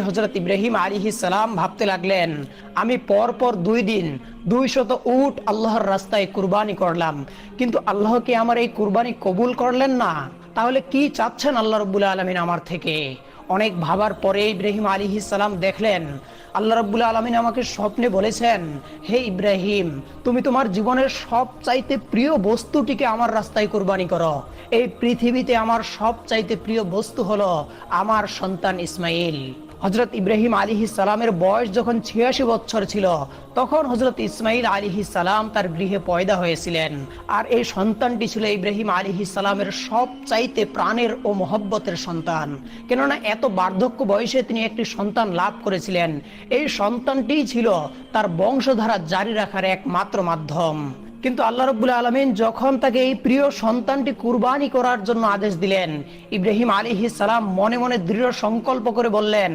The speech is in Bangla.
হযরত ইব্রাহিম আলাইহিস সালাম ভাবতে লাগলেন, আমি পরপর 2 দিন 200 উট আল্লাহর রাস্তায় কুরবানি করলাম, কিন্তু আল্লাহ কি আমার এই কুরবানি কবুল করলেন না? তাহলে কি চাচ্ছেন আল্লাহ রাব্বুল আলামিন আমার থেকে? অনেক ভাবার পরে ইব্রাহিম আলাইহিস সালাম দেখলেন আল্লাহ রাব্বুল আলামিন আমাকে স্বপ্নে বলেছেন, হে ইব্রাহিম, তুমি তোমার জীবনের সবচাইতে প্রিয় বস্তুটিকে আমার রাস্তায় কুরবানি করো। এই পৃথিবীতে আমার সবচাইতে প্রিয় বস্তু হলো আমার সন্তান ইসমাইল। হযরত ইব্রাহিম আলাইহিস সালামের বয়স যখন 86 বছর ছিল, তখন হযরত ইসমাইল আলাইহিস সালাম তার গৃহে পয়দা হয়েছিলেন। আর এই সন্তানটি ছিল ইব্রাহিম আলাইহিস সালামের সবচাইতে প্রাণের ও মহব্বতের সন্তান। কেননা এত বার্ধক্য বয়সে তিনি একটি সন্তান লাভ করেছিলেন। এই সন্তানটিই ছিল তার বংশধারা জারি রাখার একমাত্র মাধ্যম। কিন্তু আল্লাহ রাব্বুল আলামিন যখন তাকে এই প্রিয় সন্তানটি কুরবানি করার জন্য আদেশ দিলেন, ইব্রাহিম আলাইহিস সালাম মনে মনে দৃঢ় সংকল্প করে বললেন,